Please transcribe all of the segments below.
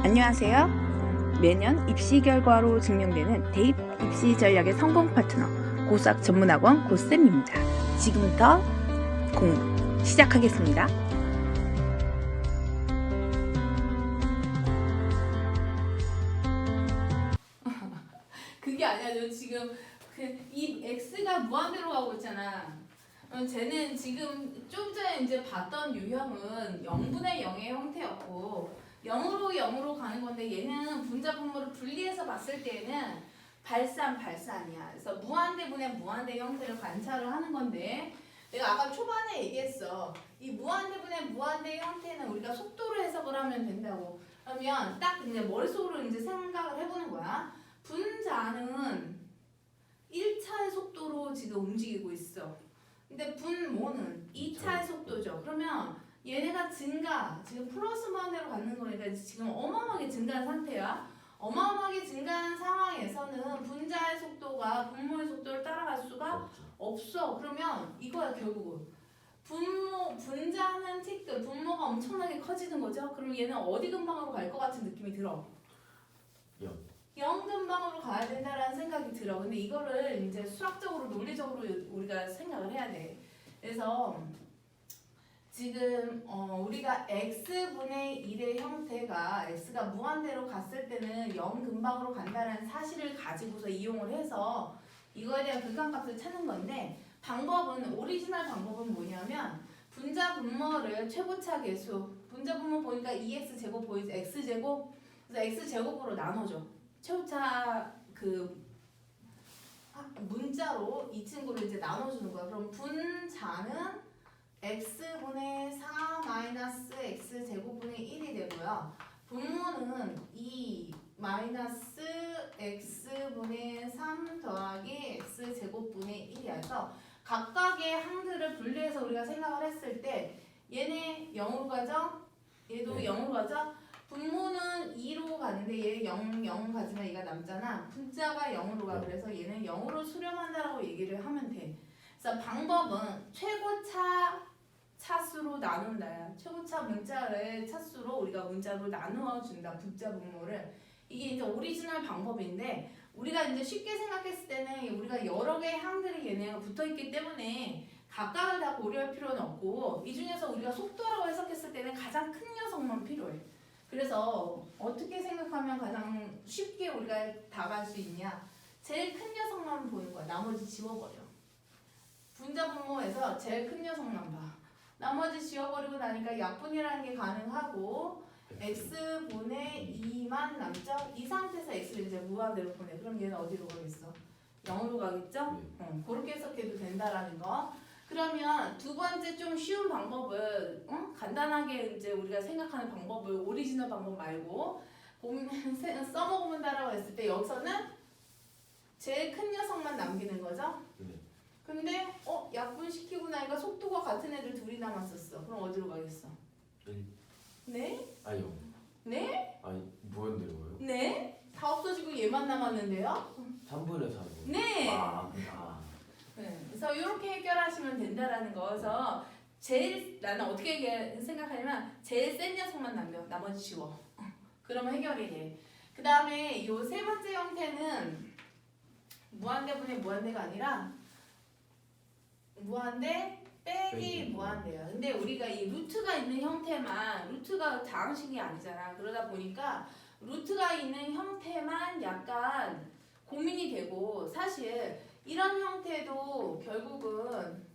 안녕하세요. 매년 입시 결과로 증명되는 대입 입시 전략의 성공 파트너 고수학 전문학원 고쌤입니다. 지금부터 공부 시작하겠습니다. 그게 아니야. 너 지금 이 x가 무한대로 가고 있잖아. 쟤는 지금 좀 전에 이제 봤던 유형은 0분의 0의 형태였고 0으로 가는 건데 얘는 분자 분모를 분리해서 봤을 때는 발산이야. 그래서 무한대분의 무한대 형태를 관찰을 하는 건데 내가 아까 초반에 얘기했어. 이 무한대분의 무한대 형태는 우리가 속도로 해석을 하면 된다고. 그러면 딱 이제 머릿속으로 이제 생각을 해보는 거야. 분자는 1차의 속도로 지금 움직이고 있어. 근데 분모는 2차의 속도죠. 그러면 얘네가 지금 플러스 무한대로 가는 거니까 지금 어마어마하게 증가한 상태야. 어마어마하게 증가한 상황에서는 분자의 속도가 분모의 속도를 따라갈 수가 없어. 그러면 이거야 결국은. 분자는 분모가 엄청나게 커지는 거죠. 그럼 얘는 어디 근방으로 갈 것 같은 느낌이 들어? 0 근방으로 가야 된다라는 생각이 들어. 근데 이거를 이제 수학적으로 논리적으로 우리가 생각을 해야 돼. 그래서 지금 우리가 x분의 1의 형태가 x가 무한대로 갔을 때는 0 근방으로 간다는 사실을 가지고서 이용을 해서 이거에 대한 극한값을 찾는 건데 오리지널 방법은 뭐냐면 분자 분모를 최고차 계수 분자 분모 보니까 2x제곱 보이지? x제곱 그래서 x제곱으로 나눠줘. 최고차 문자로 이 친구를 이제 나눠주는 거야. 그럼 분자는 x분의 4 마이너스 x제곱분의 1이 되고요. 분모는 2 마이너스 x분의 3 더하기 x제곱분의 1이야. 그래서 각각의 항들을 분리해서 우리가 생각을 했을 때 얘네 0으로 가죠? 얘도 0으로 가죠? 분모는 2로 가는데 얘 0 가지만 얘가 남잖아. 분자가 0으로 가. 그래서 얘는 0으로 수렴한다라고 얘기를 하면 돼. 그래서 방법은 최고차 차수로 나눈다야. 최고차 문자를 차수로 우리가 문자로 나누어 준다. 분자 분모를. 이게 이제 오리지널 방법인데 우리가 이제 쉽게 생각했을 때는 우리가 여러 개의 항들이 얘네가 붙어 있기 때문에 각각을 다 고려할 필요는 없고 이 중에서 우리가 속도라고 해석했을 때는 가장 큰 녀석만 필요해. 그래서 어떻게 생각하면 가장 쉽게 우리가 다가갈 수 있냐? 제일 큰 녀석만 보는 거야. 나머지 지워버려. 분자 분모에서 제일 큰 녀석만 봐. 나머지 지워버리고 나니까 약분이라는 게 가능하고 x분의 2만 남죠? 이 상태에서 x를 이제 무한대로 보내. 그럼 얘는 어디로 가겠어? 0으로 가겠죠? 그렇게 해석해도 된다라는 거. 그러면 두 번째 좀 쉬운 방법은 간단하게 이제 우리가 생각하는 방법을 오리지널 방법 말고 써먹으면다라고 했을 때 여기서는 제일 큰 녀석만 남기는 거죠? 근데 약분시키고 나니까 속도가 같은 애들 둘이 남았었어. 그럼 어디로 가겠어? 1. 네? 아니요. 네? 아니 무한대로요? 네? 다 없어지고 얘만 남았는데요? 3분의 4로. 네. 네. 그래서 이렇게 해결하시면 된다라는 거여서 나는 어떻게 생각하냐면 제일 센 녀석만 남겨. 나머지 지워. 그러면 해결이 돼. 그 다음에 이 세 번째 형태는 무한대분의 무한대가 아니라 무한대 빼기 무한대야. 근데 우리가 이 루트가 있는 형태만 루트가 다항식이 아니잖아. 그러다 보니까 루트가 있는 형태만 약간 고민이 되고 사실 이런 형태도 결국은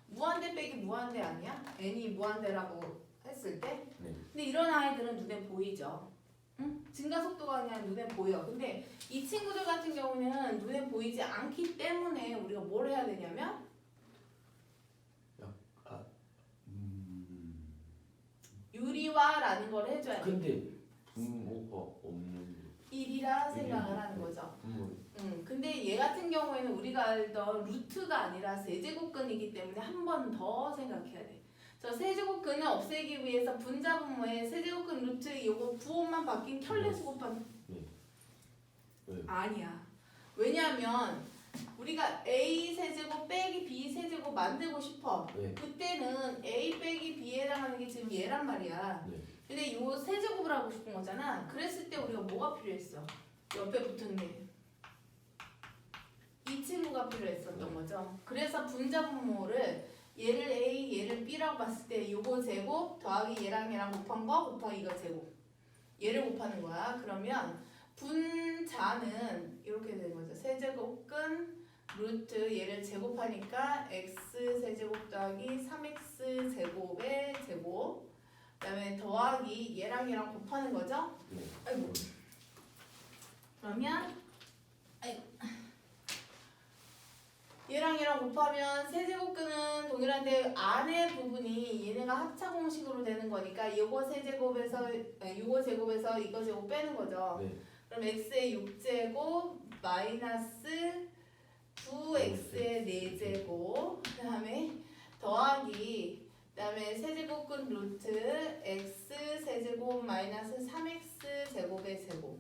무한대 빼기 무한대 아니야? n이 무한대라고 했을 때? 네. 근데 이런 아이들은 눈에 보이죠. 응? 증가 속도가 그냥 눈에 보여. 근데 이 친구들 같은 경우는 눈에 보이지 않기 때문에 우리가 뭘 해야 되냐면 유리화라는 걸 해줘야 돼. 근데 분모가 없는. 1이라 생각을 하는 거죠. 근데 얘 같은 경우에는 우리가 알던 루트가 아니라 세제곱근이기 때문에 한 번 더 생각해야 돼. 저 세제곱근을 없애기 위해서 분자 분모에 세제곱근 루트 이거 부호만 바뀐 켤레 수곱하면 네. 아니야. 왜냐하면 우리가 A 세제곱 빼기 B 세제곱 만들고 싶어. 네. 그때는 A 빼기 B에 해당하는 게 지금 얘란 말이야. 네. 근데 이거 세제곱을 하고 싶은 거잖아. 그랬을 때 우리가 뭐가 필요했어? 옆에 붙은 게. 이 친구가 필요했었던 거죠. 그래서 분자 분모를 얘를 A, 얘를 B라고 봤을 때 요거 제곱 더하기 얘랑 곱한 거 곱하기 이거 제곱. 얘를 곱하는 거야. 그러면 분자는 이렇게 되는 거죠. 세제곱근 루트 얘를 제곱하니까 x 세제곱 더하기 3x 제곱의 제곱. 그다음에 더하기 얘랑 곱하는 거죠. 네. 아이고. 그러면 얘랑 곱하면 세제곱근은 동일한데 안의 부분이 얘네가 합차 공식으로 되는 거니까 요거 세제곱에서 요거 제곱에서 이거 제곱 빼는 거죠. 네. 그럼 x의 6제곱 마이너스 9x의 4제곱 그다음에 더하기 그다음에 세제곱근 루트 x 세제곱 마이너스 3x 제곱의 제곱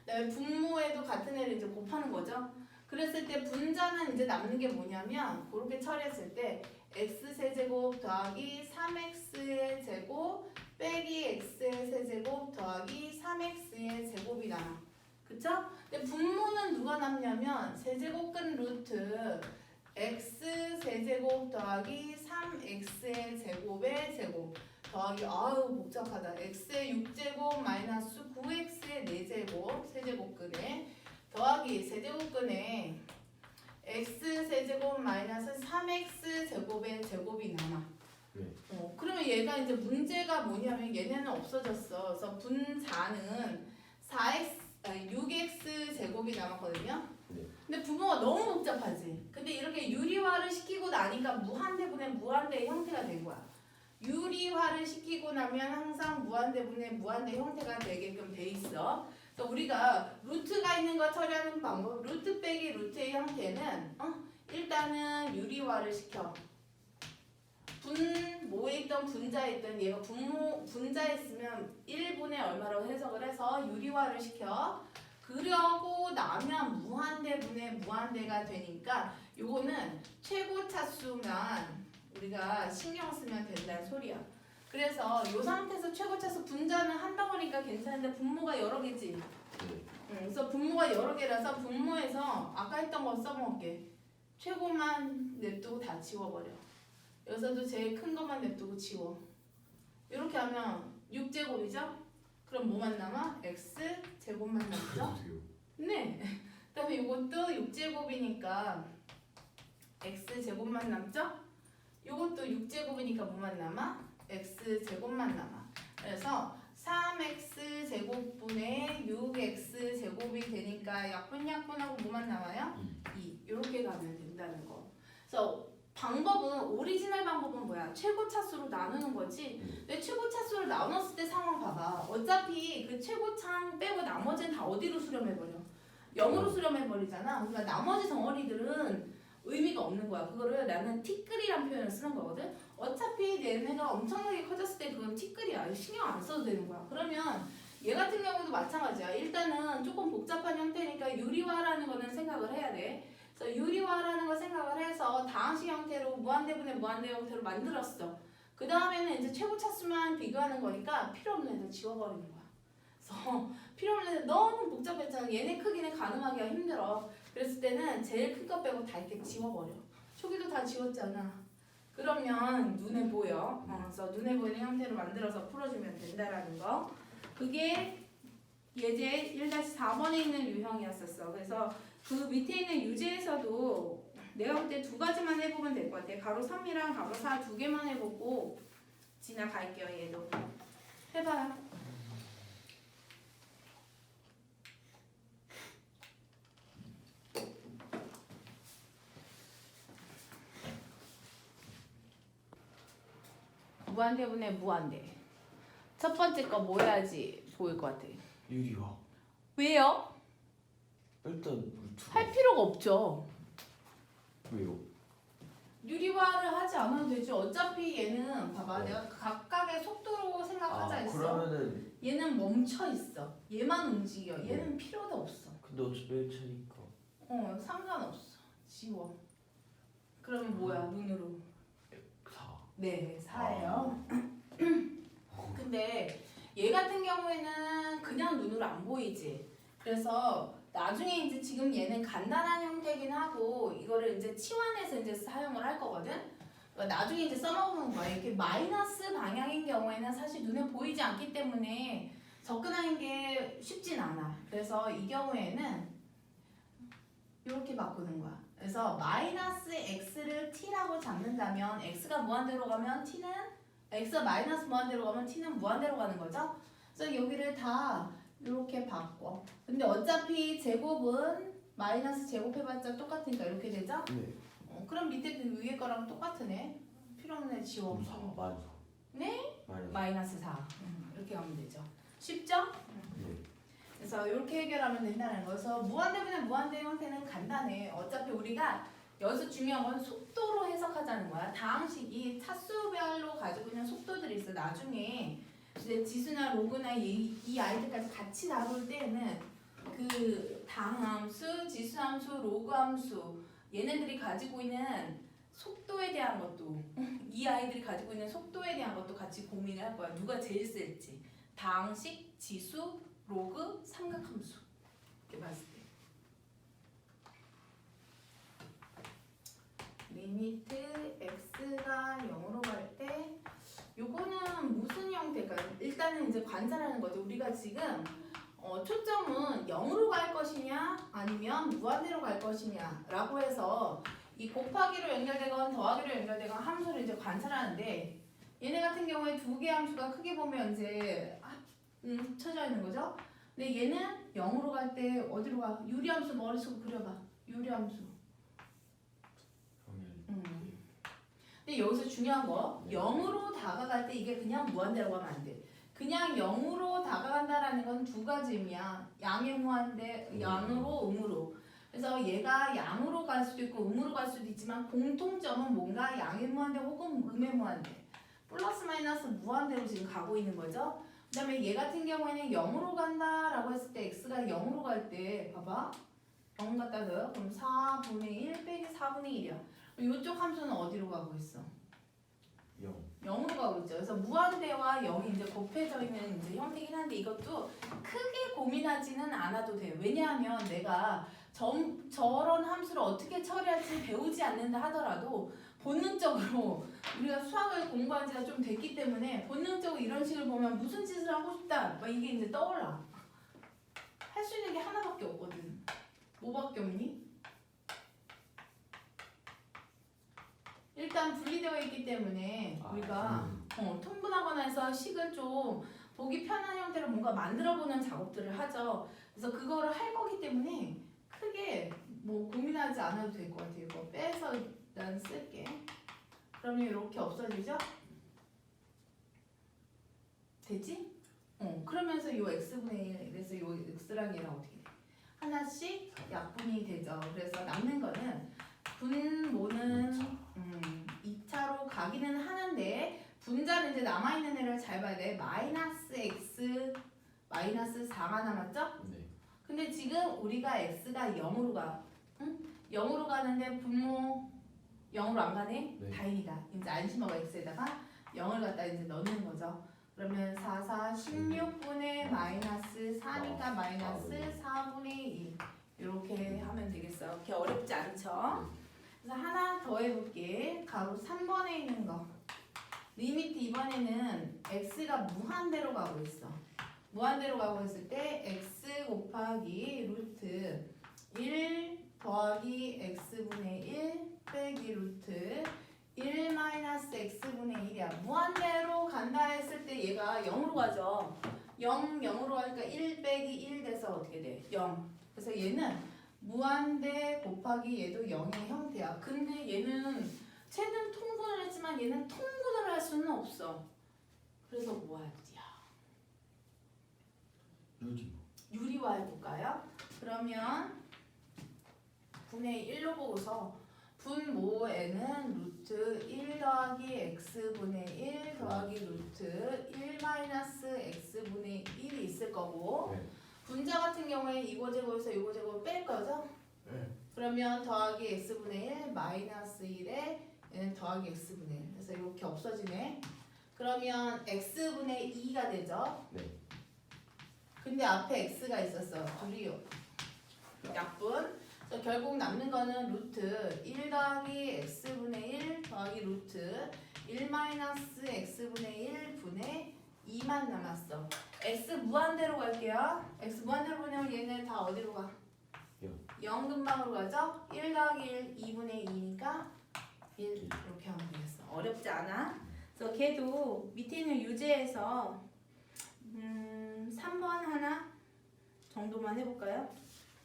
그다음에 분모에도 같은 애를 이제 곱하는 거죠. 그랬을 때 분자는 이제 남는 게 뭐냐면 그렇게 처리했을 때 x 세제곱 더하기 3x의 제곱 빼기 x의 세제곱 더하기 3x의 제곱이 남아. 그쵸? 근데 분모는 누가 남냐면 세제곱근 루트 x 세제곱 더하기 3x의 제곱의 제곱 더하기 아유 복잡하다 x의 6제곱 마이너스 9x의 4제곱 세제곱근에 더하기 세제곱근에 x 세제곱 마이너스 3x 제곱의 제곱이 남아. 네. 그러면 얘가 이제 문제가 뭐냐면 얘네는 없어졌어. 그래서 분자는 6x 제곱이 남았거든요. 네. 근데 부모가 너무 복잡하지. 근데 이렇게 유리화를 시키고 나니까 무한대분의 무한대의 형태가 된 거야. 유리화를 시키고 나면 항상 무한대분의 무한대 형태가 되게끔 돼 있어. 그래서 우리가 루트가 있는 거 처리하는 방법, 루트 빼기 루트의 형태는 일단은 유리화를 시켜. 뭐에 있던 분자에 있던 얘가 분자에 있으면 1분의 얼마라고 해석을 해서 유리화를 시켜. 그러고 나면 무한대분의 무한대가 되니까 요거는 최고 차수만 우리가 신경 쓰면 된다는 소리야. 그래서 요 상태에서 최고 차수 분자는 한 덩어리니까 괜찮은데 분모가 여러 개지. 네. 그래서 분모가 여러 개라서 분모에서 아까 했던 거 써먹을게. 최고만 냅두고 다 지워버려. 여기서도 제일 큰 것만 냅두고 지워. 이렇게 하면 6제곱이죠? 그럼 뭐만 남아? x 제곱만 남죠? 어떡해요? 네. 그다음에 이것도 6제곱이니까 x 제곱만 남죠? 이것도 6제곱이니까 뭐만 남아? x 제곱만 남아. 그래서 3x 제곱분의 6x 제곱이 되니까 약분하고 뭐만 남아요? 2. 이렇게 가면 된다는 거. 그래서 방법은 오리지널 방법은 뭐야? 최고 차수로 나누는 거지. 왜 최고 차수를 나눴을 때 상황 봐봐. 어차피 그 최고창 빼고 나머지는 다 어디로 수렴해버려? 0으로 수렴해버리잖아. 그러니까 나머지 덩어리들은 의미가 없는 거야. 그거를 나는 티끌이란 표현을 쓰는 거거든. 어차피 얘네가 엄청나게 커졌을 때 그건 티끌이야. 신경 안 써도 되는 거야. 그러면 얘 같은 경우도 마찬가지야. 일단은 조금 복잡한 형태니까 유리화라는 거는 생각을 해야 돼. 그래서 유리화라는 걸 생각을 해서 다항식 형태로 무한대분의 무한대 형태로 만들었어. 그 다음에는 이제 최고 차수만 비교하는 거니까 필요 없는 애들 지워버리는 거야. 그래서 필요 없는 애들 너무 복잡했잖아. 얘네 크기는 가늠하기가 힘들어. 그랬을 때는 제일 큰 거 빼고 다 이렇게 지워버려. 초기도 다 지웠잖아. 그러면 눈에 보여. 그래서 눈에 보이는 형태로 만들어서 풀어주면 된다라는 거. 그게 예제 1-4번에 있는 유형이었었어. 그래서 그 밑에 있는 유제에서도 내가 볼 때 2가지만 해보면 될 것 같아. 가로 3이랑 가로 4 2개만 해보고 지나갈게요. 얘도 해봐요. 무한대분의 무한대. 첫 번째 거 뭐 해야지 보일 것 같아? 유리화. 왜요? 일단 루트. 할 필요가 없죠. 왜요? 유리화를 하지 않아도 되죠. 어차피 얘는 봐봐. 내가 각각의 속도로 생각하자 했어. 그러면은 얘는 멈춰 있어. 얘만 움직여. 얘는 필요도 없어. 근데 어차피 1차니까. 상관없어. 지워. 그러면 뭐야? 눈으로. 4. 네, 4예요. 근데 얘 같은 경우에는 그냥 눈으로 안 보이지. 그래서 나중에 이제 지금 얘는 간단한 형태긴 하고 이거를 이제 치환해서 이제 사용을 할 거거든. 그러니까 나중에 이제 써먹는 거야. 이렇게 마이너스 방향인 경우에는 사실 눈에 보이지 않기 때문에 접근하는 게 쉽진 않아. 그래서 이 경우에는 이렇게 바꾸는 거야. 그래서 마이너스 x를 t라고 잡는다면 x가 무한대로 가면 t는 x가 마이너스 무한대로 가면 t는 무한대로 가는 거죠. 그래서 여기를 다 이렇게 바꿔. 근데 어차피 제곱은 마이너스 제곱해봤자 똑같으니까 이렇게 되죠? 네. 그럼 밑에 위에 거랑 똑같으네. 필요 없네. 지워. 그럼 4 마이너스. 네? 마이너스. 마이너스 4. 이렇게 하면 되죠. 쉽죠? 네. 그래서 이렇게 해결하면 된다는 거. 그래서 무한대분의 무한대 형태는 간단해. 어차피 우리가 여기서 중요한 건 속도로 해석하자는 거야. 다항식이 차수별로 가지고 있는 속도들이 있어. 나중에 이제 지수나 로그나 이 아이들까지 같이 다룰 때는 그 다항함수, 지수함수, 로그함수 얘네들이 가지고 있는 속도에 대한 것도 이 아이들이 가지고 있는 속도에 대한 것도 같이 고민을 할 거야. 누가 제일 셀지. 다항식, 지수, 로그, 삼각함수 이렇게 봤을 때 리미트 x가 0으로 갈 때 요거는 무슨 형태가 일단은 이제 관찰하는 거죠. 우리가 지금 초점은 0으로 갈 것이냐 아니면 무한대로 갈 것이냐 라고 해서 이 곱하기로 연결되건 더하기로 연결되건 함수를 이제 관찰하는데 얘네 같은 경우에 두 개의 함수가 크게 보면 이제 쳐져 있는 거죠. 근데 얘는 0으로 갈 때 어디로 가? 유리함수 머릿속으로 그려봐. 유리함수. 근데 여기서 중요한 거 0으로 다가갈 때 이게 그냥 무한대로 가면 안 돼. 그냥 0으로 다가간다라는 건 두 가지 의미야. 양의 무한대, 양으로, 음으로. 그래서 얘가 양으로 갈 수도 있고 음으로 갈 수도 있지만 공통점은 뭔가 양의 무한대 혹은 음의 무한대. 플러스 마이너스 무한대로 지금 가고 있는 거죠. 그 다음에 얘 같은 경우에는 0으로 간다라고 했을 때 x가 0으로 갈 때 봐봐. 0 갖다 넣어요. 그럼 4분의 1 빼기 4분의 1이야. 이쪽 함수는 어디로 가고 있어? 0. 0으로 가고 있죠. 그래서 무한대와 0이 이제 곱해져 있는 이제 형태긴 한데 이것도 크게 고민하지는 않아도 돼요. 왜냐하면 내가 저런 함수를 어떻게 처리할지 배우지 않는다 하더라도 본능적으로 우리가 수학을 공부한 지가 좀 됐기 때문에 본능적으로 이런 식을 보면 무슨 짓을 하고 싶다 막 이게 이제 떠올라. 할 수 있는 게 하나밖에 없거든. 뭐밖에 없니? 일단 분리되어 있기 때문에 우리가 통분하거나 해서 식을 좀 보기 편한 형태로 뭔가 만들어보는 작업들을 하죠. 그래서 그거를 할 거기 때문에 크게 뭐 고민하지 않아도 될 것 같아요. 이거 빼서 일단 쓸게. 그러면 이렇게 없어지죠? 되지? 그러면서 이 x분의 1, 그래서 이 x랑 얘랑 어떻게 돼? 하나씩 약분이 되죠. 그래서 남는 거는 분모는 2차로 가기는 하는데 분자는 이제 남아있는 애를 잘 봐야 돼. 마이너스 x 마이너스 4가 남았죠? 네. 근데 지금 우리가 x가 0으로 가. 응? 0으로 가는데 분모 0으로 안 가네? 네. 다행이다. 이제 안심하고 x에다가 0을 갖다 이제 넣는 거죠. 그러면 4, 4, 16분의 마이너스 4니까 마이너스 4분의 2 이렇게 하면 되겠어. 그렇게 어렵지 않죠? 그래서 하나 더 해볼게. 가로 3번에 있는 거. 리미트 이번에는 x가 무한대로 가고 있어. 무한대로 가고 있을 때 x 곱하기 루트 1 더하기 x분의 1 빼기 루트 1 마이너스 x분의 1이야. 무한대로 간다 했을 때 얘가 0으로 가죠. 0으로 가니까 1 빼기 1 돼서 어떻게 돼? 0. 그래서 얘는 무한대 곱하기 얘도 0의 형태야. 근데 쟤는 통분을 했지만 얘는 통분을 할 수는 없어. 그래서 뭐 할지야? 유리화 해볼까요? 그러면 분의 1로 보고서 분모에는 루트 1 더하기 x분의 1 더하기 루트 1 마이너스 x분의 1이 있을 거고 네. 분자 같은 경우에 이거 제곱에서 이거 제곱 뺄 거죠? 네. 그러면 더하기 x분의 1 마이너스 1에 얘는 더하기 x분의 1. 그래서 이렇게 없어지네. 그러면 x분의 2가 되죠. 네. 근데 앞에 x가 있었어. 둘이 약분. 그래서 결국 남는 거는 루트 1 더하기 x분의 1 더하기 루트 1 마이너스 x분의 1 분의 2만 남았어. x 무한대로 갈게요. x 무한대로 보내면 얘네 다 어디로 가? 0 근방으로 가죠? 1 더하기 1 2분의 2니까 1 이렇게 하면 되겠어. 어렵지 않아? 그래서 걔도 밑에 있는 유제에서 3번 하나 정도만 해볼까요?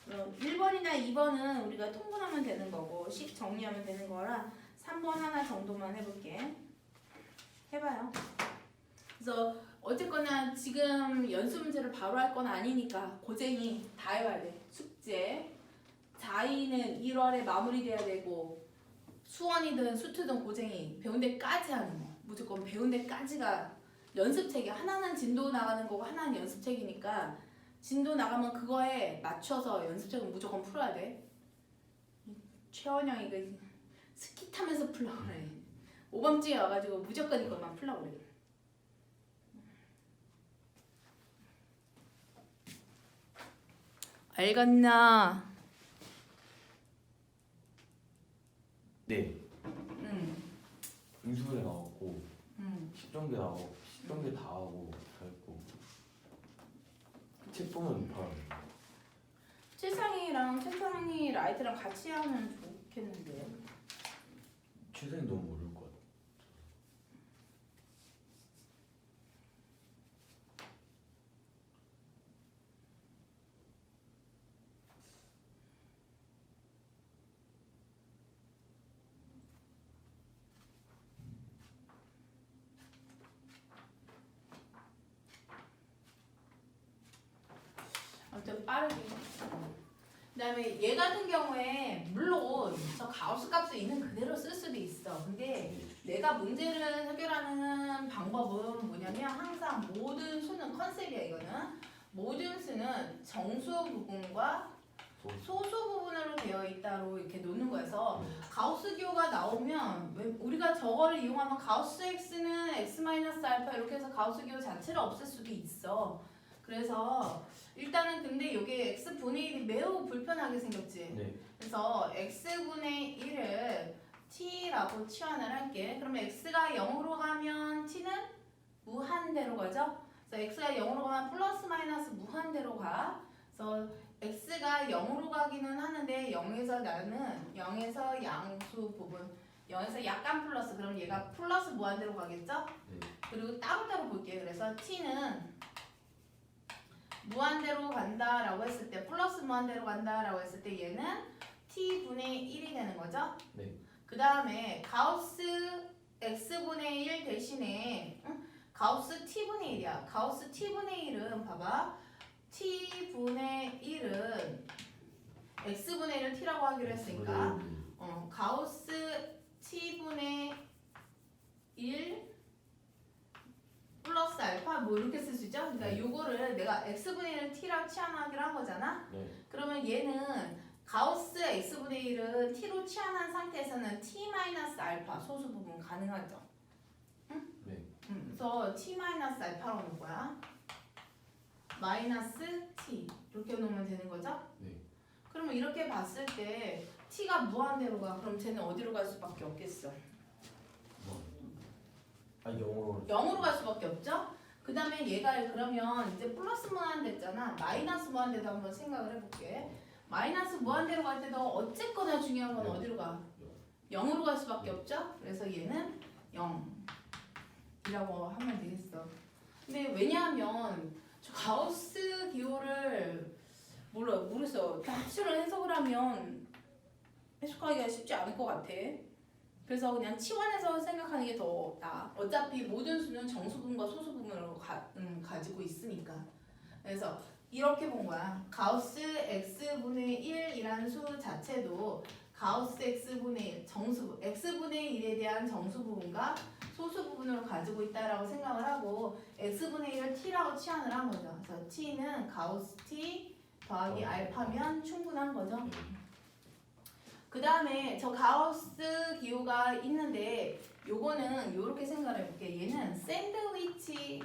1번이나 2번은 우리가 통분하면 되는 거고 식 정리하면 되는 거라 3번 하나 정도만 해볼게. 해봐요. 그래서 어쨌거나 지금 연습 문제를 바로 할 건 아니니까 고쟁이 다 해봐야 돼. 숙제 자의는 1월에 마무리돼야 되고 수원이든 수투든 고쟁이 배운 데까지 하는 거. 무조건 배운 데까지가 연습책이 하나는 진도 나가는 거고 하나는 연습책이니까 진도 나가면 그거에 맞춰서 연습책은 무조건 풀어야 돼. 최원영이 그 스키 타면서 풀려고 그래. 5번째에 와가지고 무조건 이것만 풀려고 그래. 알겠나? 네. 인수분해 나왔고 식정계 나오고 식정계 다 하고 다 했고 책 보면 바로 최상이 라이트랑 같이 하면 좋겠는데. 최선이 너무 어려울 것 같아. 아무튼 빠르게. 그다음에 얘 같은 경우에 물론 저 가우스 값을 있는 그대로 쓸 수도 있어. 근데 내가 문제를 해결하는 방법은 뭐냐면 항상 모든 수는 컨셉이야. 이거는 모든 수는 정수 부분과 소수 부분으로 되어 있다로 이렇게 놓는 거여서 가우스 기호가 나오면 우리가 저거를 이용하면 가우스 x는 x-알파 이렇게 해서 가우스 기호 자체를 없앨 수도 있어. 그래서 일단은 근데 이게 x분의 1이 매우 불편하게 생겼지. 네. 그래서 x분의 1을 t라고 치환을 할게. 그러면 x가 0으로 가면 t는 무한대로 가죠. 그래서 x가 0으로 가면 플러스 마이너스 무한대로 가. 그래서 x가 0으로 가기는 하는데 0에서 나는 0에서 양수 부분 0에서 약간 플러스 그럼 얘가 플러스 무한대로 가겠죠? 네. 그리고 따로따로 볼게요. 그래서 t는 무한대로 간다라고 했을 때 플러스 무한대로 간다라고 했을 때 얘는 t분의 1이 되는 거죠? 네. 그 다음에 가우스 x분의 1 대신에 가우스 t분의 1이야. 가우스 t분의 1은 봐봐. t분의 1은 x분의 1을 t라고 하기로 했으니까 가우스 t분의 1 플러스 알파 뭐 이렇게 쓸 수 있죠? 그러니까 요거를 내가 x분의 1을 t라고 치환하기로 한 거잖아? 네. 그러면 얘는 가우스 x분의 1은 t로 치환한 상태에서는 t-알파 소수 부분 가능하죠? 응? 네. 그래서 t-알파로 놓을 거야. 마이너스 t 이렇게 놓으면 되는 거죠? 네. 그러면 이렇게 봤을 때 t가 무한대로 가. 그럼 쟤는 어디로 갈 수밖에 없겠어? 영어로 0으로 갈 수밖에 없죠? 그 다음에 얘가 그러면 이제 플러스 무한대잖아. 마이너스 무한대도 한번 생각을 해볼게. 마이너스 무한대로 갈 때도 어쨌거나 중요한 건 어디로 가? 0으로 갈 수밖에 없죠? 그래서 얘는 0이라고 하면 되겠어. 근데 왜냐하면 저 가우스 기호를 모르겠어. 다치로 해석을 하면 해석하기가 쉽지 않을 것 같아. 그래서 그냥 치환해서 생각하는 게 더 나아. 어차피 모든 수는 정수분과 소수분으로 가지고 있으니까. 그래서 이렇게 본 거야. 가우스 x분의 1이라는 수 자체도 가우스 x분의 1, 정수분, x분의 1에 대한 정수부분과 소수부분으로 가지고 있다라고 생각을 하고 x분의 1을 t라고 치환을 한 거죠. 그래서 t는 가우스 t 더하기 알파면 충분한 거죠. 그 다음에 저 가우스 기호가 있는데 요거는 요렇게 생각해 볼게. 얘는 샌드위치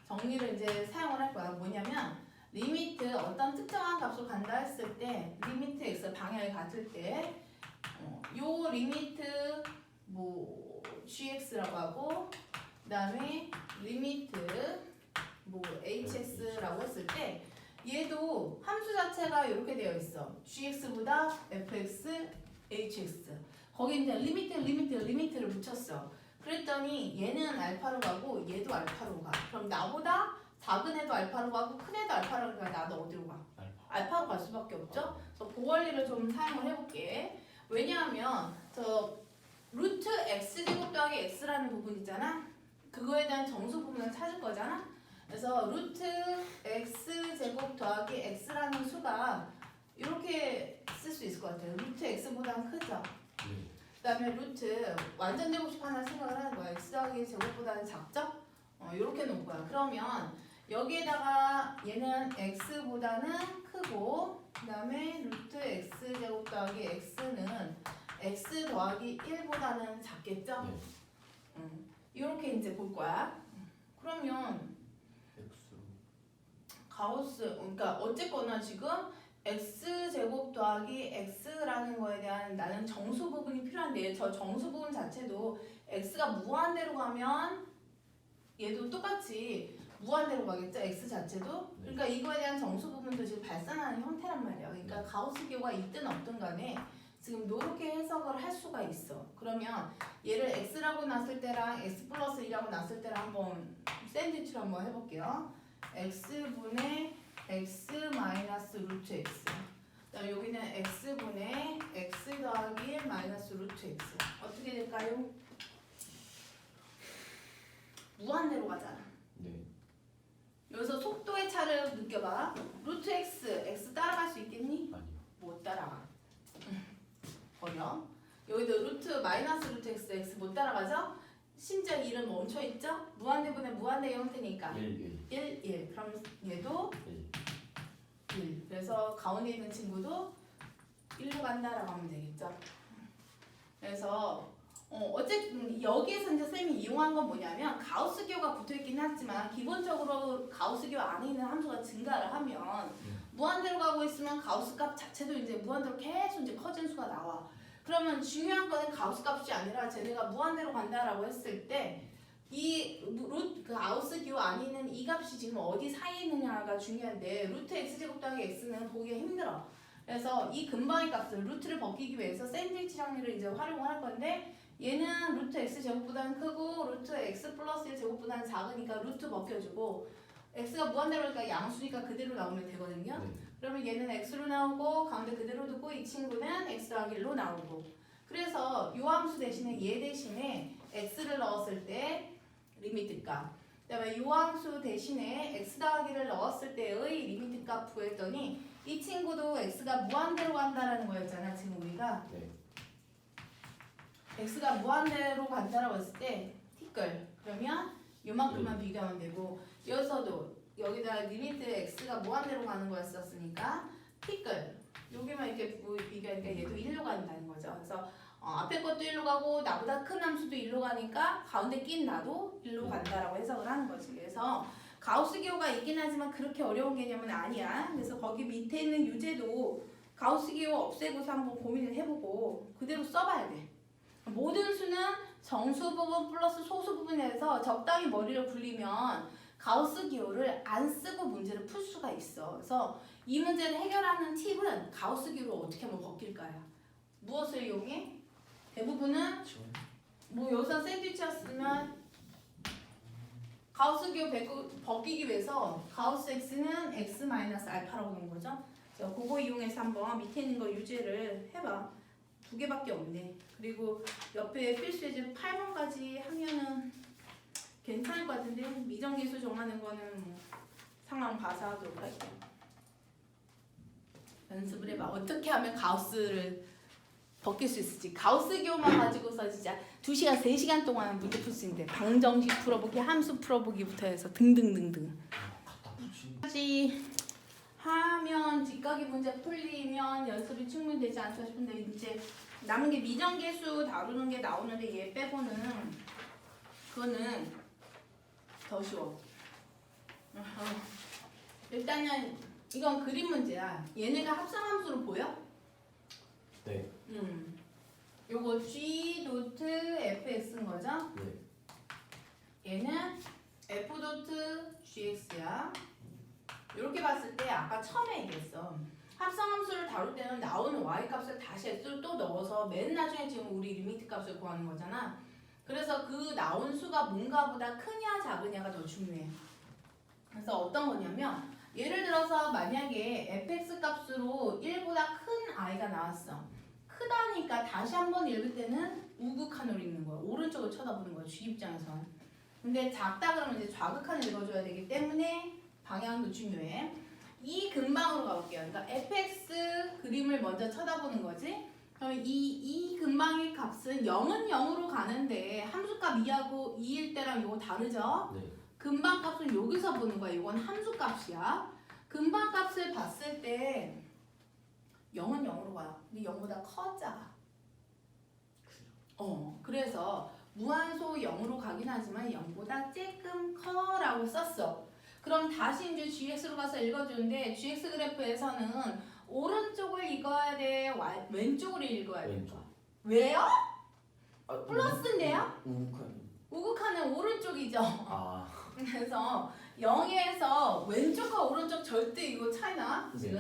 정리를 이제 사용을 할 거야. 뭐냐면 리미트 어떤 특정한 값으로 간다 했을 때 리미트 x 방향이 같을 때 요 리미트 뭐 gx라고 하고 그 다음에 리미트 뭐 hs라고 했을 때 얘도 함수 자체가 이렇게 되어 있어. gx보다 fx, hx. 거기 이제 리미트를 붙였어. 그랬더니 얘는 알파로 가고 얘도 알파로 가. 그럼 나보다 작은 애도 알파로 가고 큰 애도 알파로 가. 나도 어디로 가? 알파로 갈 수밖에 없죠. 그래서 그 원리를 좀 사용을 해볼게. 왜냐하면 저 루트 x제곱 더하기 x라는 부분 있잖아. 그거에 대한 정수 부분을 찾을 거잖아. 그래서 루트 x제곱 더하기 x라는 수가 이렇게 쓸 수 있을 것 같아요. 루트 x보다는 크죠. 네. 그 다음에 루트 완전 제곱식 하나 생각을 하는 거야. x 더하기 제곱보다는 작죠? 이렇게 놓을 거야. 그러면 여기에다가 얘는 x보다는 크고 그 다음에 루트 x제곱 더하기 x는 x 더하기 1보다는 작겠죠? 네. 이렇게 이제 볼 거야. 그러면 X로. 가우스 그러니까 어쨌거나 지금 x제곱 더하기 x라는 거에 대한 나는 정수 부분이 필요한데 저 정수 부분 자체도 x가 무한대로 가면 얘도 똑같이 무한대로 가겠죠. x 자체도. 그러니까 이거에 대한 정수 부분도 지금 발산하는 형태란 말이야. 그러니까 가우스 기호가 있든 없든 간에 지금 이렇게 해석을 할 수가 있어. 그러면 얘를 x라고 놨을 때랑 x 플러스 2라고 놨을 때랑 한번 샌드위치로 한번 해볼게요. x분의 x 마이너스 루트 x. 그다음 여기는 x분의 x 더하기 1 마이너스 루트 x. 어떻게 될까요? 무한대로 가잖아. 네. 여기서 속도의 차를 느껴봐. 루트 x 따라갈 수 있겠니? 아니요. 못 따라가. 버려. 여기도 루트 마이너스 루트 x 못 따라가죠? 심지어 1은 멈춰있죠? 무한대분의 무한대의 형태니까 1, 1. 그럼 얘도 1. 1. 그래서 가운데 있는 친구도 1로 간다라고 하면 되겠죠? 그래서 어쨌든 여기에서 이제 쌤이 이용한 건 뭐냐면 가우스 기호가 붙어있긴 하지만 기본적으로 가우스 기호 안에 있는 함수가 증가를 하면 무한대로 가고 있으면 가우스 값 자체도 이제 무한대로 계속 이제 커진 수가 나와. 그러면 중요한 거는 가우스 값이 아니라 쟤네가 무한대로 간다라고 했을 때 이 루트 가우스 기호 안에 있는 이 값이 지금 어디 사이에 있느냐가 중요한데 루트 x제곱 더하기 x는 보기가 힘들어. 그래서 이 근방의 값을 루트를 벗기기 위해서 샌드위치 정리를 이제 활용을 할 건데 얘는 루트 x제곱보다는 크고 루트 x 플러스 1 제곱보다는 작으니까 루트 벗겨주고 x가 무한대로니까 양수니까 그대로 나오면 되거든요. 네. 그러면 얘는 x로 나오고 가운데 그대로 두고 이 친구는 x 더하기 1로 나오고 그래서 요 함수 대신에 얘 대신에 x를 넣었을 때 리미트 값 그다음에 요 함수 대신에 x 더하기를 넣었을 때의 리미트 값 구했더니 이 친구도 x가 무한대로 간다라는 거였잖아 지금 우리가. 네. x가 무한대로 간다라고 했을 때 티끌 그러면 요만큼만 비교하면 되고 여기서도 여기다 리미트 x가 무한대로 가는 거였었으니까 티끌 여기만 이렇게 비교하니까 얘도 1로 간다는 거죠. 그래서 앞에 것도 1로 가고 나보다 큰 함수도 1로 가니까 가운데 낀 나도 1로 간다라고 해석을 하는 거지. 그래서 가우스 기호가 있긴 하지만 그렇게 어려운 개념은 아니야. 그래서 거기 밑에 있는 유제도 가우스 기호 없애고서 한번 고민을 해보고 그대로 써봐야 돼. 모든 수는 정수 부분 플러스 소수 부분에서 적당히 머리를 굴리면 가우스 기호를 안 쓰고 문제를 풀 수가 있어. 그래서 이 문제를 해결하는 팁은 가우스 기호를 어떻게 하면 벗길까요? 무엇을 이용해? 대부분은 뭐 여기서 샌드위치였으면 가우스 기호 벗기기 위해서 가우스 x는 x 마이너스 알파라고 놓은 거죠. 그래서 그거 이용해서 한번 밑에 있는 거 유제를 해봐. 2개밖에 없네. 그리고 옆에 필수 예제 8번까지 하면은 괜찮을 것 같은데 미정계수 정하는 거는 뭐 상황 봐서 하도록 할게요. 연습을 해봐. 어떻게 하면 가우스를 벗길 수 있을지. 가우스 기호만 가지고서 진짜 2시간, 3시간 동안 문제 풀 수 있는데 방정식 풀어보기, 함수 풀어보기부터 해서 등등등등. 갖다 붙이는. 까지 하면 뒷가기 문제 풀리면 연습이 충분히 되지 않을까 싶은데 이제 남은 게 미정계수 다루는 게 나오는데 얘 빼고는 그거는 더 쉬워. 일단은 이건 그림 문제야. 얘네가 합성함수로 보여? 네. 요거 G 도트 fx인 거죠? 네. 얘는 f 도트 gx야. 이렇게 봤을 때 아까 처음에 얘기했어. 합성함수를 다룰 때는 나오는 y 값을 다시 x로 또 넣어서 맨 나중에 지금 우리 리미트 값을 구하는 거잖아. 그래서 그 나온 수가 뭔가보다 크냐 작으냐가 더 중요해. 그래서 어떤 거냐면 예를 들어서 만약에 fx 값으로 1보다 큰 i가 나왔어. 크다니까 다시 한번 읽을 때는 우극한으로 읽는 거야. 오른쪽을 쳐다보는 거야. G 입장에서는. 근데 작다 그러면 이제 좌극한을 읽어줘야 되기 때문에 방향도 중요해. 이 근방으로 가볼게요. 그러니까 fx 그림을 먼저 쳐다보는 거지. 그럼 이 근방의 값은 0은 0으로 가는데 함수값 2하고 2일 때랑 이거 다르죠? 네. 근방 값은 여기서 보는 거야. 이건 함수 값이야. 근방 값을 봤을 때 0은 0으로 가요. 근데 0보다 커 작아. 그래서 무한소 0으로 가긴 하지만 0보다 조금 커라고 썼어. 그럼 다시 이제 gx로 가서 읽어주는데 gx 그래프에서는 오른쪽을 읽어야 돼? 왼쪽을 읽어야 돼? 왼쪽. 왜요? 아, 플러스인데요? 우극한. 우극한은 오른쪽이죠. 아. 그래서 0에서 왼쪽과 오른쪽 절대 이거 차이나 지금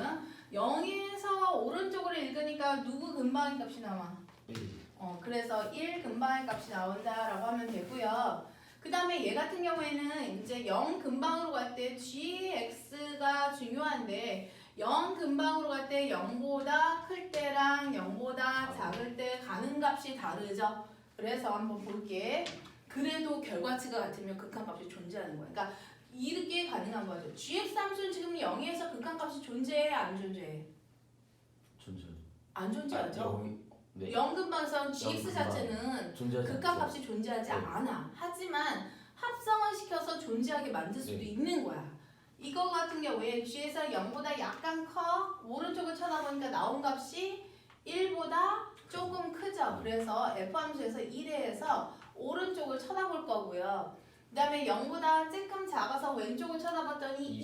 0에서 오른쪽으로 읽으니까 누구 근방의 값이 나와? 1. 그래서 1 근방의 값이 나온다라고 하면 되고요. 그 다음에 얘 같은 경우에는 이제 0 근방으로 갈 때 gx가 중요한데 0 근방으로 갈 때 0보다 클 때랑 0보다 작을 때 가는 값이 다르죠. 그래서 한번 볼게. 그래도 결과치가 같으면 극한값이 존재하는 거야. 그러니까 이렇게 가능한 거죠. gx 함수는 지금 0에서 극한값이 존재해 안 존재해? 존재. 안 존재하죠. 네. 0 근방에서는 gx 근방. 자체는 존재하지 극한값이 존재하지 네. 않아. 하지만 합성을 시켜서 존재하게 만들 수도 네. 있는 거야. 이거 같은 경우에 g에서 0보다 약간 커 오른쪽을 쳐다보니까 나온 값이 1보다 조금 크죠. 그래서 f 함수에서 1에서 오른쪽을 쳐다볼 거고요. 그 다음에 0보다 조금 작아서 왼쪽을 쳐다봤더니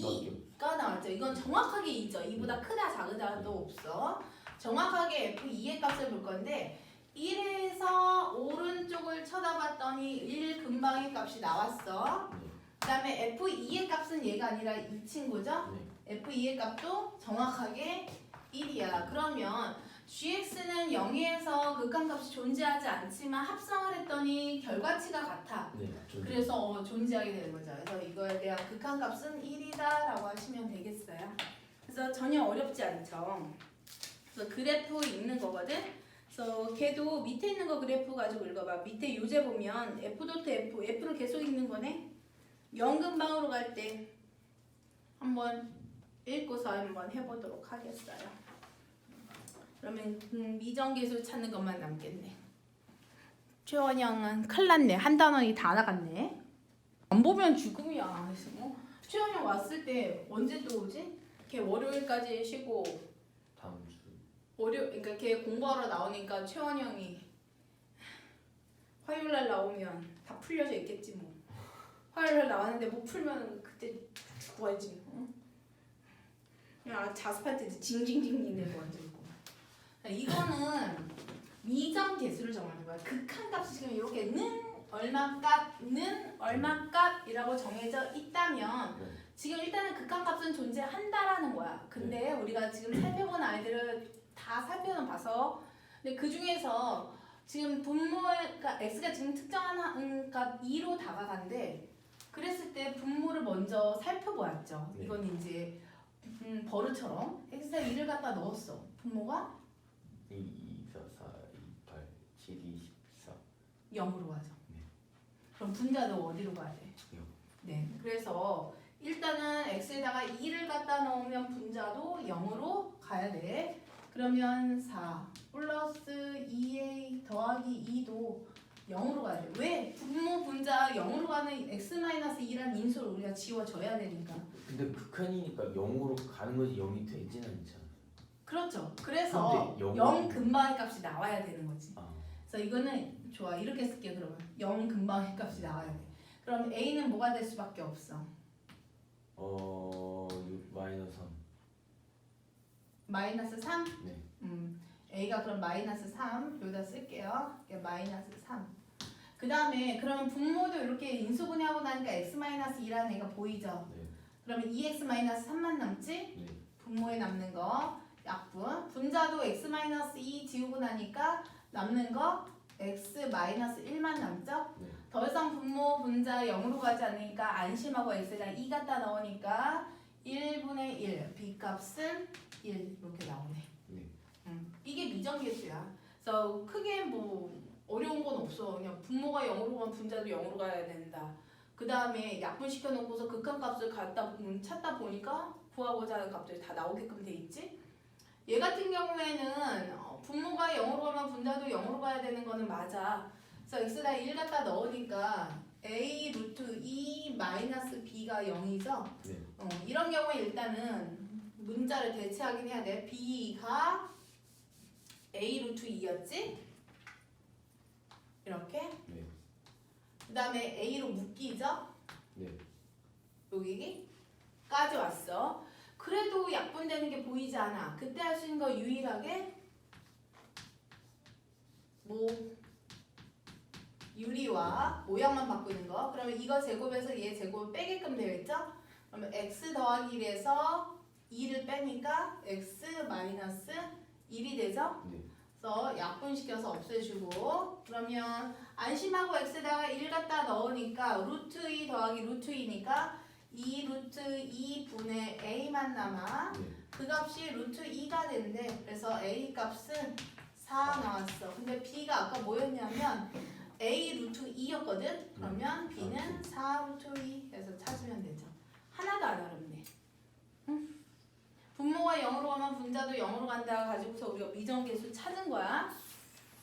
2가 나왔죠. 이건 정확하게 2죠. 2보다 크다 작으다도 없어. 정확하게 f2의 값을 볼 건데 1에서 오른쪽을 쳐다봤더니 1 근방의 값이 나왔어. 네. 그 다음에 f2의 값은 얘가 아니라 이 친구죠. 네. f2의 값도 정확하게 1이야. 그러면 gx는 0에서 극한값이 존재하지 않지만 합성을 했더니 결과치가 같아. 네. 존재. 그래서 존재하게 되는 거죠. 그래서 이거에 대한 극한값은 1이다라고 하시면 되겠어요. 그래서 전혀 어렵지 않죠. 그래서 그래프 읽는 거거든. 그래서 걔도 밑에 있는 거 그래프 가지고 읽어봐. 밑에 요제 보면 f 도트 f, f를 계속 읽는 거네. 0 근방으로 갈 때 한번 읽고서 한번 해보도록 하겠어요. 그러면 미정계수 찾는 것만 남겠네. 최원영은 큰일 났네. 한 단원이 다 나갔네. 안 보면 죽음이야. 그래서 최원영 왔을 때 언제 또 오지? 걔 월요일까지 쉬고 다음 주. 그러니까 걔 공부하러 나오니까 최원영이 화요일날 나오면 다 풀려져 있겠지 뭐. 화요일날 나왔는데 못 풀면 그때 죽어야지. 응? 그냥 자습할 때 징징징징 내고 앉아있고. 이거는 미정 개수를 정하는 거야. 극한값이 지금 이렇게 는 얼마 값이라고 정해져 있다면 네. 지금 일단은 극한값은 존재한다라는 거야. 근데 우리가 지금 살펴본 아이들을 다 살펴봐서 근데 그 중에서 지금 그러니까 x가 지금 특정한 값 2로 다가간대. 그랬을 때 분모를 먼저 살펴보았죠. 네. 이건 이제 버릇처럼 x에 2를 갖다 넣었어. 분모가 2, 2, 4, 4, 2, 8, 7, 2, 14. 0으로 가죠. 네. 그럼 분자도 어디로 가야 돼? 0. 네. 그래서 일단은 x에다가 2를 갖다 넣으면 분자도 0으로 가야 돼. 그러면 4 플러스 2a 더하기 2도 0으로 가야 돼. 왜? 분모 분자 0으로 가는 x-2라는 인수를 우리가 지워줘야 되니까. 근데 극한이니까 0으로 가는 거지 0이 되지는 않잖아. 그렇죠. 그래서 근데 0 근방의 값이 나와야 되는 거지. 아, 그래서 이거는 좋아. 이렇게 쓸게 그러면. 0 근방의 값이 나와야 돼. 그럼 a는 뭐가 될 수밖에 없어? 마이너스 3. 마이너스 3? 네. a가 그럼 마이너스 3 여기다 쓸게요. 마이너스 3. 그 다음에 그러면 분모도 이렇게 인수분해하고 나니까 x-2라는 애가 보이죠? 네. 그러면 2x-3만 남지? 네. 분모에 남는 거 약분. 분자도 x-2 지우고 나니까 남는 거 x-1만 남죠? 네. 더 이상 분모 분자 0으로 가지 않으니까 안심하고 x에다 2 갖다 넣으니까 1분의 1 b값은 1 이렇게 나오네. 네. 이게 미정계수야. 그래서 크게 뭐 어려운 건 없어. 그냥 분모가 0으로 가면 분자도 0으로 가야 된다. 그 다음에 약분시켜 놓고서 극한값을 찾다 보니까 구하고자 하는 값들이 다 나오게끔 돼 있지. 얘 같은 경우에는 분모가 0으로 가면 분자도 0으로 가야 되는 거는 맞아. 그래서 x에다 1 갖다 넣으니까 a 루트 2 마이너스 b가 0이죠. 네. 이런 경우에 일단은 문자를 대체하긴 해야 돼. b가 a 루트 2였지? 이렇게. 네. 그 다음에 a로 묶이죠? 네. 여기까지 왔어. 그래도 약분되는 게 보이지 않아. 그때 할 수 있는 거 유일하게 뭐 유리와 모양만 바꾸는 거. 그러면 이거 제곱에서 얘 제곱을 빼게끔 되어 있죠? 그러면 x 더하기 1에서 2를 빼니까 x 마이너스 1이 되죠? 네. 그래서 약분시켜서 없애주고 그러면 안심하고 x에다가 1 갖다 넣으니까 루트 2 더하기 루트 2니까 2 루트 2분의 a만 남아. 네. 그 값이 루트 2가 된대. 그래서 a 값은 4 나왔어. 근데 b가 아까 뭐였냐면 a 루트 2였거든. 그러면 b는 4 루트 2 해서 찾으면 되죠. 하나도 안 어렵네. 분모가 0으로 가면 분자도 0으로 간다 가지고서 우리가 미정계수 찾은 거야.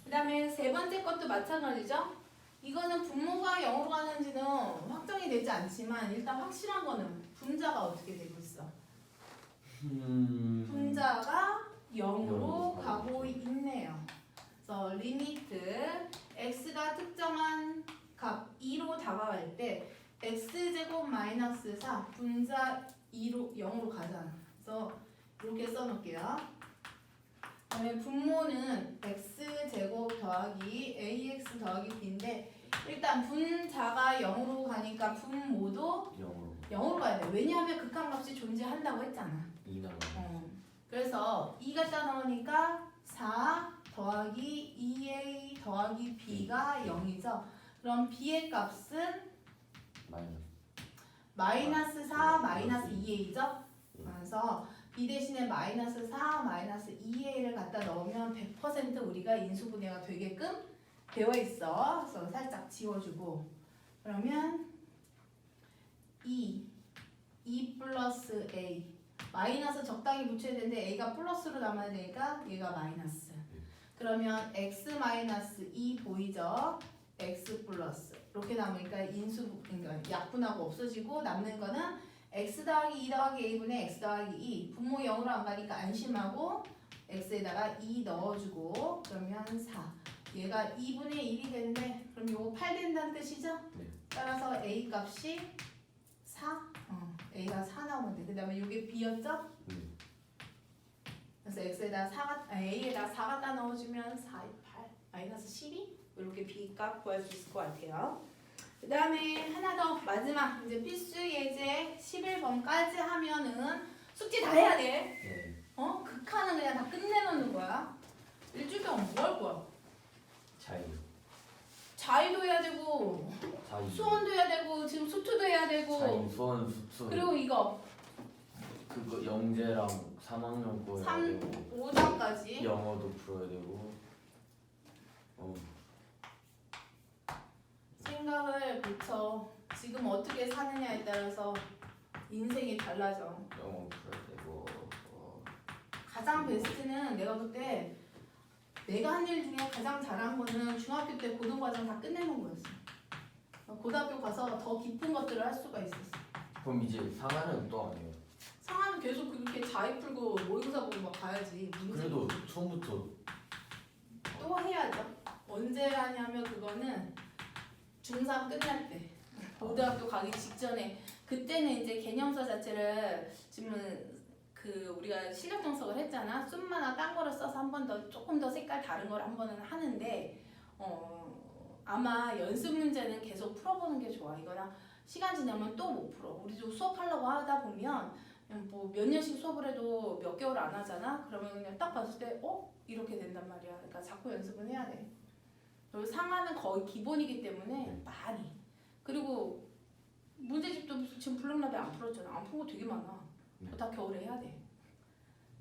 그 다음에 세 번째 것도 마찬가지죠. 이거는 분모가 0으로 가는지는 확정이 되지 않지만 일단 확실한 거는 분자가 어떻게 되고 있어. 분자가 0으로 가고 있네요. 그래서 리미트 x가 특정한 값 2로 다가갈 때 x제곱 마이너스 4 분자 2로 0으로 가잖아. 그래서 이렇게 써놓을게요. 그다음에 분모는 x제곱 더하기 ax 더하기 b인데 일단 분자가 0으로 가니까 분모도 0으로 가야 돼. 왜냐하면 극한값이 존재한다고 했잖아. 2 나와. 그래서 2 갖다 넣으니까 4 더하기 2a 더하기 b가 0이죠. 그럼 b의 값은 마이너스 4 마이너스 2a죠. 그래서 b 대신에 마이너스 4 마이너스 2a를 갖다 넣으면 100% 우리가 인수분해가 되게끔 되어 있어. 그래서 살짝 지워주고 그러면 2 플러스 a 마이너스 적당히 붙여야 되는데 a가 플러스로 남아야 되니까 얘가 마이너스. 그러면 x 마이너스 2 보이죠? x 플러스 이렇게 남으니까 그러니까 약분하고 없어지고 남는 거는 x 더하기 2 더하기 a분의 x 더하기 2 분모 0으로 안 가니까 안심하고 x에다가 2 넣어주고 그러면 4 얘가 2분의 1이 되는데 그럼 요거 8 된다는 뜻이죠? 네. 따라서 a 값이 4? a가 4 나오면 돼. 그 다음에 요게 b였죠? 네. 그래서 x에다 a에다 4 갖다 넣어주면 4, 8 마이너스 12 이렇게 b 값 구할 수 있을 것 같아요. 그 다음에 하나 더 마지막 이제 필수 예제 11번까지 하면은 숙제 다 해야 돼. 네. 극한은 그냥 다 끝내놓는 거야. 일주일 동안 뭐 할 거야? 자의도 해야 되고 수원도 해야 되고 지금 수투도 해야 되고 자인, 수원, 수투. 그리고 이거 그거 영재랑 3학년 거 해야 되고 5장까지 영어도 풀어야 되고. 생각을 붙여. 지금 어떻게 사느냐에 따라서 인생이 달라져. 영어 풀어야 되고. 가장 베스트는 내가 그때 내가 한 일 중에 가장 잘한 거는 중학교 때 고등과정 다 끝내는 거였어. 고등학교 가서 더 깊은 것들을 할 수가 있었어. 그럼 이제 상하는 또 아니에요. 상하는 계속 그렇게 자위 풀고 모의고사 보고 막 가야지. 문제 그래도 처음부터 또 해야죠. 언제 하냐면 그거는 중3 끝날 때. 고등학교 가기 직전에 그때는 이제 개념서 자체를 지금 그 우리가 실력 분석을 했잖아. 숫마나 딴 거를 써서 한 번 더 조금 더 색깔 다른 걸 한 번은 하는데 아마 연습 문제는 계속 풀어보는 게 좋아. 이거나 시간 지나면 또 못 풀어. 우리도 수업하려고 하다 보면 뭐 몇 년씩 수업을 해도 몇 개월 안 하잖아. 그러면 그냥 딱 봤을 때 이렇게 된단 말이야. 그러니까 자꾸 연습은 해야 돼. 그리고 상하는 거의 기본이기 때문에 많이. 그리고 문제집도 지금 블록랩에 안 풀었잖아. 안 푼 거 되게 많아. 그거 다 겨울에 해야 돼.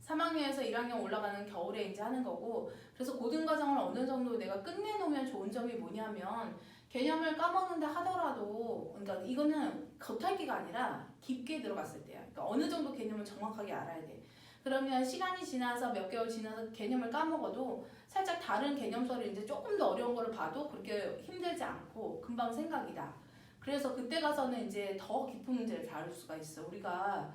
3학년에서 1학년 올라가는 겨울에 이제 하는 거고, 그래서 고등과정을 어느 정도 내가 끝내놓으면 좋은 점이 뭐냐면 개념을 까먹는다 하더라도, 그러니까 이거는 겉핥기가 아니라 깊게 들어갔을 때야. 그러니까 어느 정도 개념을 정확하게 알아야 돼. 그러면 시간이 지나서 몇 개월 지나서 개념을 까먹어도 살짝 다른 개념서를 이제 조금 더 어려운 거를 봐도 그렇게 힘들지 않고 금방 생각이다. 그래서 그때 가서는 이제 더 깊은 문제를 다룰 수가 있어. 우리가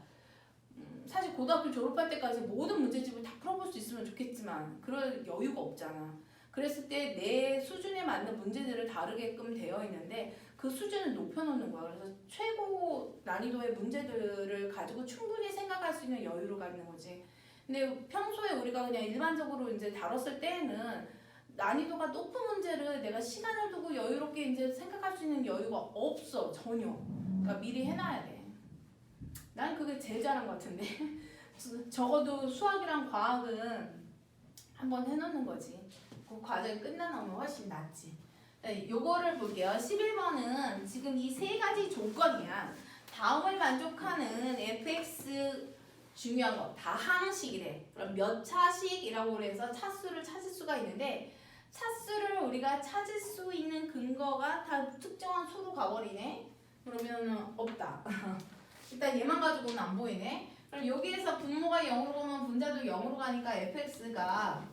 사실 고등학교 졸업할 때까지 모든 문제집을 다 풀어볼 수 있으면 좋겠지만 그럴 여유가 없잖아. 그랬을 때 내 수준에 맞는 문제들을 다루게끔 되어 있는데 그 수준을 높여놓는 거야. 그래서 최고 난이도의 문제들을 가지고 충분히 생각할 수 있는 여유를 갖는 거지. 근데 평소에 우리가 그냥 일반적으로 이제 다뤘을 때에는 난이도가 높은 문제를 내가 시간을 두고 여유롭게 이제 생각할 수 있는 여유가 없어. 전혀. 그러니까 미리 해놔야 돼. 난 그게 제일 잘한 것 같은데. 적어도 수학이랑 과학은 한번 해놓는 거지. 그 과정이 끝나면 훨씬 낫지. 요거를 볼게요. 11번은 지금 이 세 가지 조건이야. 다음을 만족하는 fx 중요한 거 다항식이래. 그럼 몇 차식이라고 그래서 차수를 찾을 수가 있는데 차수를 우리가 찾을 수 있는 근거가 다 특정한 수로 가버리네. 그러면 없다. 일단 얘만 가지고는 안 보이네. 그럼 여기에서 분모가 0으로 가면 분자도 0으로 가니까 fx가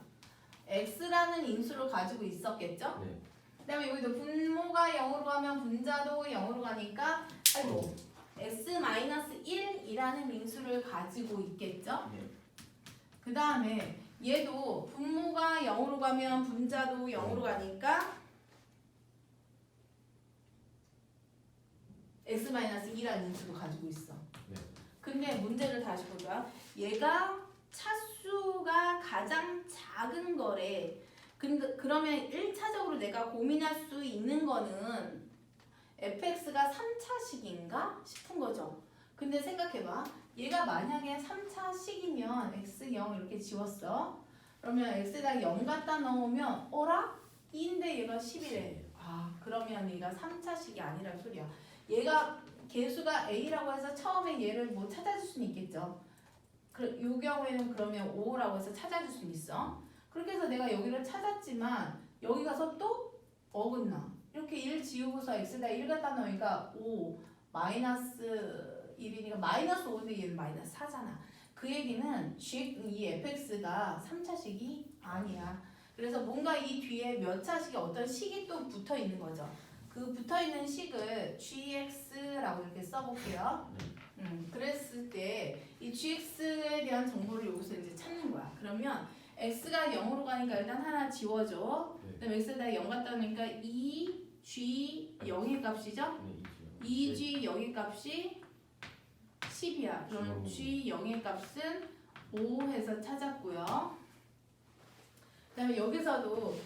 x라는 인수를 가지고 있었겠죠? 네. 그 다음에 여기도 분모가 0으로 가면 분자도 0으로 가니까 아이고 x-1이라는 인수를 가지고 있겠죠? 네. 그 다음에 얘도 분모가 0으로 가면 분자도 0으로 가니까 x-2라는 인수를 가지고 있어. 네. 근데 문제를 다시 보자. 얘가 차수가 가장 작은 거래. 그러면 1차적으로 내가 고민할 수 있는 거는 fx가 3차식인가 싶은 거죠. 근데 생각해봐. 얘가 만약에 3차식이면 x0 이렇게 지웠어. 그러면 x에다 0 갖다 넣으면 어라? 2인데 얘가 10이래. 그러면 얘가 3차식이 아니란 소리야. 얘가 개수가 a라고 해서 처음에 얘를 뭐 찾아줄 수는 있겠죠. 이 경우에는 그러면 5라고 해서 찾아줄 수는 있어. 그렇게 해서 내가 여기를 찾았지만 여기 가서 또 어긋나. 이렇게 1 지우고서 x에다 1 갖다 넣으니까 5 마이너스 1이니까 마이너스 5인데 얘는 마이너스 4잖아. 그 얘기는 이 fx가 3차식이 아니야. 그래서 뭔가 이 뒤에 몇 차식이 어떤 식이 또 붙어 있는 거죠. 그 붙어 있는 식을 gx라고 이렇게 써볼게요. 그랬을 때 이 gx에 대한 정보를 여기서 이제 찾는 거야. 그러면 x가 0으로 가니까 일단 하나 지워줘. 그다음에 x에다 0 갖다 놓으니까 2g 0의 값이죠? 네. 2g 0의 값이 10이야. 그럼 g 0의 값은 5 해서 찾았고요. 그다음에 여기서도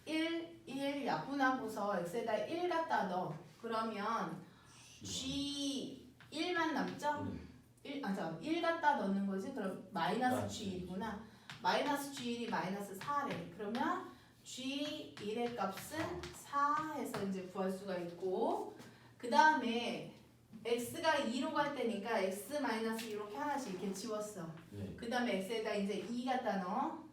1 약분하고서 x에다 1 갖다 넣어. 그러면 g 1만 남죠? 1 갖다 넣는 거지. 그럼 마이너스 g1이구나. 마이너스 g1이 마이너스 4래. 그러면 g1의 값은 4 해서 이제 구할 수가 있고, 그 다음에 x가 2로 갈 때니까 x 마이너스 이렇게 하나씩 이렇게 지웠어. 네. 그 다음에 x에다 이제 2 갖다 넣어.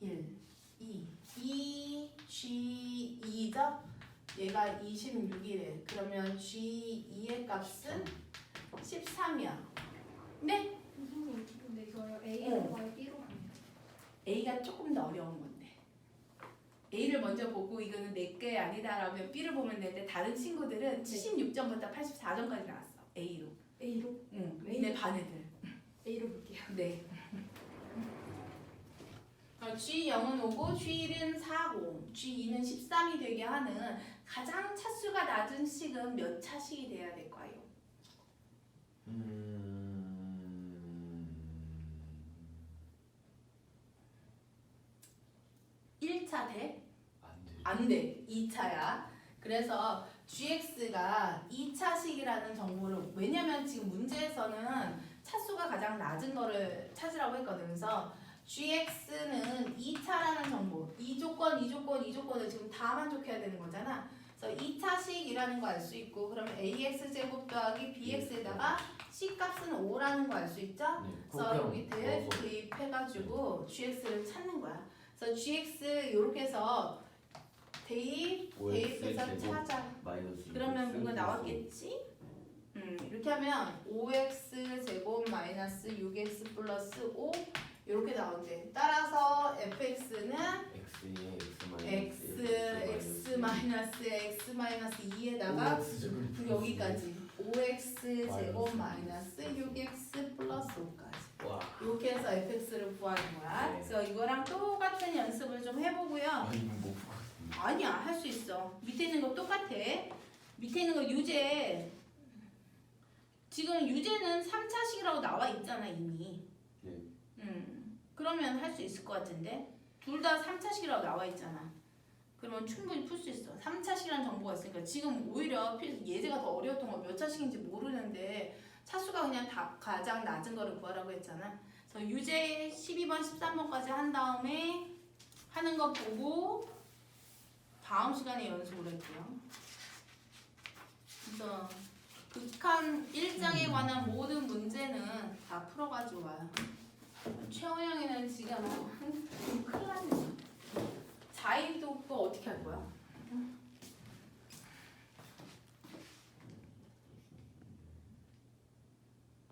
1, 2 g2죠? 얘가 26이래. 그러면 g2의 값은 13이야. 네? 선생님 근데 이거 A로 가요? B로 가요? A가 조금 더 어려운 건데. A를 먼저 보고 이거는 내 게 아니다라면 B를 보면 되는데 다른 친구들은 76점부터 84점까지 나왔어. A로. A로? 응. A로? 내 반 애들. A로 볼게요. 네. G0은 5고 G1은 4고 G2는 13이 되게 하는 가장 차수가 낮은 식은 몇 차식이 돼야 될까요? 1차 돼? 안 돼. 안 돼. 2차야. 그래서 GX가 2차식이라는 정보를 왜냐면 지금 문제에서는 차수가 가장 낮은 거를 찾으라고 했거든. 그래서 GX는 2차라는 정보, 이 조건을 지금 다 만족해야 되는 거잖아. 그래서 2차식이라는 거 알 수 있고 그러면 AX 제곱 더하기 BX에다가 C 값은 5라는 거 알 수 있죠? 네. 그래서 여기 대입해가지고 GX를 찾는 거야. 그래서 GX 이렇게 해서 대입해서 찾아. 마이너스 그러면 뭔가 나왔겠지? 이렇게 하면 5x 제곱 마이너스 6x 플러스 5 이렇게 나온대. 따라서 fx는 x 마이너스 x 마이너스 2에다가 여기까지 5x 제곱 마이너스 6x 플러스 5까지. 와. 이렇게 해서 fx를 구하는 거야. 네. 그래서 이거랑 똑같은 연습을 좀 해보고요. 아 이거 못 봤습니다. 아니야, 할 수 있어. 밑에 있는 거 똑같아. 밑에 있는 거 유제. 지금 유제는 3차식이라고 나와 있잖아 이미. 네. 그러면 할 수 있을 것 같은데 둘 다 3차식이라고 나와 있잖아. 그러면 충분히 풀 수 있어. 3차식이라는 정보가 있으니까 지금 오히려 예제가 더 어려웠던 거 몇 차식인지 모르는데 차수가 그냥 다 가장 낮은 거를 구하라고 했잖아. 그래서 유제 12번, 13번까지 한 다음에 하는 거 보고 다음 시간에 연습을 할게요. 그래서 극한 1장에 관한 모든 문제는 다 풀어가지고 와요. 최원영이는 지금 큰일 났네. 자의도 그거 어떻게 할 거야?